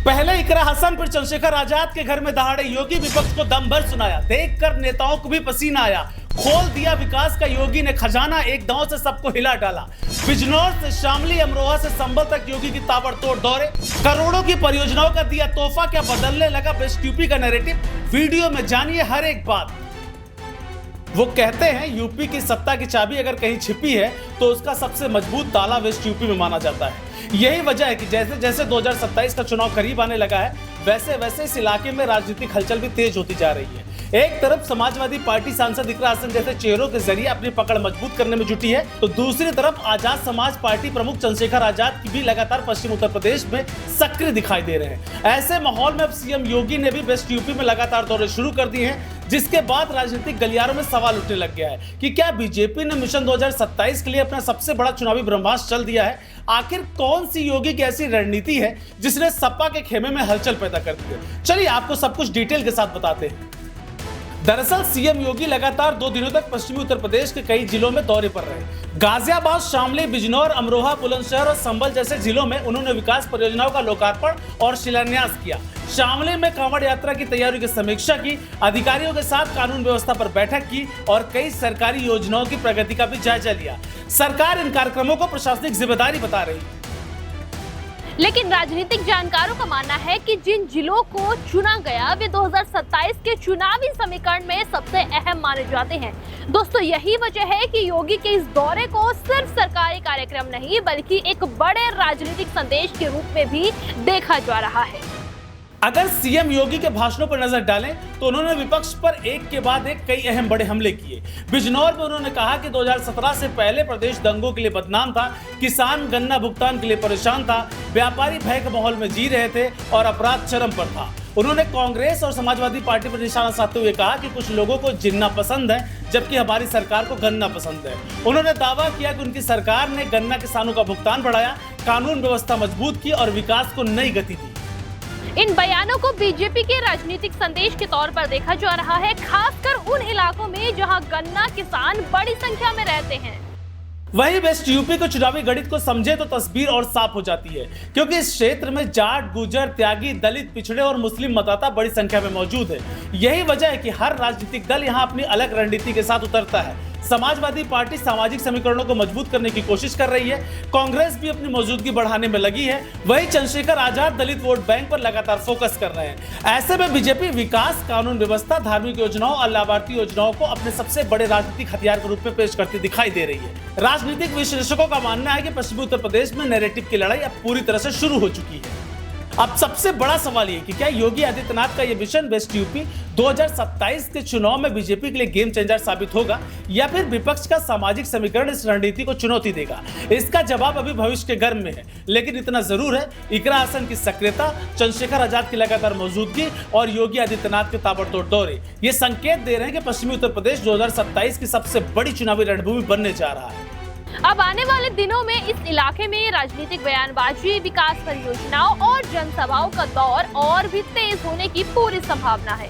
पहले इकरा हसन फिर चंद्रशेखर आजाद के घर में दहाड़े योगी विपक्ष को दम भर सुनाया। देखकर नेताओं को भी पसीना आया। खोल दिया विकास का योगी ने खजाना, एक दांव से सबको हिला डाला। बिजनौर से शामली, अमरोहा से संभल तक योगी की ताबड़तोड़ दौरे। करोड़ों की परियोजनाओं का दिया तोहफा, क्या बदलने लगा बेस्ट यूपी का नैरेटिव। वीडियो में जानिए हर एक बात। वो कहते हैं यूपी की सत्ता की चाबी अगर कहीं छिपी है तो उसका सबसे मजबूत ताला वेस्ट यूपी में माना जाता है। यही वजह है कि जैसे जैसे 2027 का चुनाव करीब आने लगा है, वैसे वैसे इस इलाके में राजनीतिक हलचल भी तेज होती जा रही है। एक तरफ समाजवादी पार्टी सांसद इकरा हसन जैसे चेहरों के जरिए अपनी पकड़ मजबूत करने में जुटी है, तो दूसरी तरफ आजाद समाज पार्टी प्रमुख चंद्रशेखर आजाद की भी लगातार पश्चिम उत्तर प्रदेश में सक्रिय दिखाई दे रहे हैं। ऐसे माहौल में अब सीएम योगी ने भी वेस्ट यूपी में लगातार दौरे शुरू कर दिए हैं, जिसके बाद राजनीतिक गलियारों में सवाल उठने लग गया है कि क्या बीजेपी ने मिशन 2027 के लिए अपना सबसे बड़ा चुनावी ब्रह्मास्त्र चल दिया है। आखिर कौन सी योगी की ऐसी रणनीति है जिसने सपा के खेमे में हलचल पैदा कर दी है। चलिए आपको सब कुछ डिटेल के साथ बताते हैं। दरअसल सीएम योगी लगातार 2 दिनों तक पश्चिमी उत्तर प्रदेश के कई जिलों में दौरे पर रहे। गाजियाबाद, शामली, बिजनौर, अमरोहा, बुलंदशहर और संभल जैसे जिलों में उन्होंने विकास परियोजनाओं का लोकार्पण और शिलान्यास किया। शामली में कांवड़ यात्रा की तैयारियों की समीक्षा की, अधिकारियों के साथ कानून व्यवस्था पर बैठक की और कई सरकारी योजनाओं की प्रगति का भी जायजा लिया। सरकार इन कार्यक्रमों को प्रशासनिक जिम्मेदारी बता रही है। लेकिन राजनीतिक जानकारों का मानना है कि जिन जिलों को चुना गया वे 2027 के चुनावी समीकरण में सबसे अहम माने जाते हैं। दोस्तों, यही वजह है कि योगी के इस दौरे को सिर्फ सरकारी कार्यक्रम नहीं बल्कि एक बड़े राजनीतिक संदेश के रूप में भी देखा जा रहा है। अगर सीएम योगी के भाषणों पर नजर डालें तो उन्होंने विपक्ष पर एक के बाद एक कई अहम बड़े हमले किए। बिजनौर में उन्होंने कहा कि 2017 से पहले प्रदेश दंगों के लिए बदनाम था, किसान गन्ना भुगतान के लिए परेशान था, व्यापारी भय के माहौल में जी रहे थे और अपराध चरम पर था। उन्होंने कांग्रेस और समाजवादी पार्टी पर निशाना साधते हुए कहा कि कुछ लोगों को जिन्ना पसंद है जबकि हमारी सरकार को गन्ना पसंद है। उन्होंने दावा किया कि उनकी सरकार ने गन्ना किसानों का भुगतान बढ़ाया, कानून व्यवस्था मजबूत की और विकास को नई गति दी। इन बयानों को बीजेपी के राजनीतिक संदेश के तौर पर देखा जा रहा है, खासकर उन इलाकों में जहां गन्ना किसान बड़ी संख्या में रहते हैं। वही वेस्ट यूपी को चुनावी गणित को समझे तो तस्वीर और साफ हो जाती है, क्योंकि इस क्षेत्र में जाट, गुर्जर, त्यागी, दलित, पिछड़े और मुस्लिम मतदाता बड़ी संख्या में मौजूद है। यही वजह है कि हर राजनीतिक दल यहां अपनी अलग रणनीति के साथ उतरता है। समाजवादी पार्टी सामाजिक समीकरणों को मजबूत करने की कोशिश कर रही है, कांग्रेस भी अपनी मौजूदगी बढ़ाने में लगी है, वही चंद्रशेखर आजाद दलित वोट बैंक पर लगातार फोकस कर रहे हैं। ऐसे में बीजेपी विकास, कानून व्यवस्था, धार्मिक योजनाओं और लाभार्थी योजनाओं को अपने सबसे बड़े राजनीतिक हथियार के रूप में पेश करती दिखाई दे रही है। राजनीतिक विश्लेषकों का मानना है कि पश्चिमी उत्तर प्रदेश में नैरेटिव की लड़ाई अब पूरी तरह से शुरू हो चुकी है। अब सबसे बड़ा सवाल ये कि क्या योगी आदित्यनाथ का ये मिशन वेस्ट यूपी 2027 के चुनाव में बीजेपी के लिए गेम चेंजर साबित होगा या फिर विपक्ष का सामाजिक समीकरण इस रणनीति को चुनौती देगा। इसका जवाब अभी भविष्य के गर्भ में है, लेकिन इतना जरूर है, इकरा हसन की सक्रियता, चंद्रशेखर आजाद की लगातार मौजूदगी और योगी आदित्यनाथ के ताबड़तोड़ दौरे ये संकेत दे रहे हैं कि पश्चिमी उत्तर प्रदेश 2027 की सबसे बड़ी चुनावी रणभूमि बनने जा रहा है। अब आने वाले दिनों में इस इलाके में राजनीतिक बयानबाजी, विकास परियोजनाओं और जनसभाओं का दौर और भी तेज होने की पूरी संभावना है।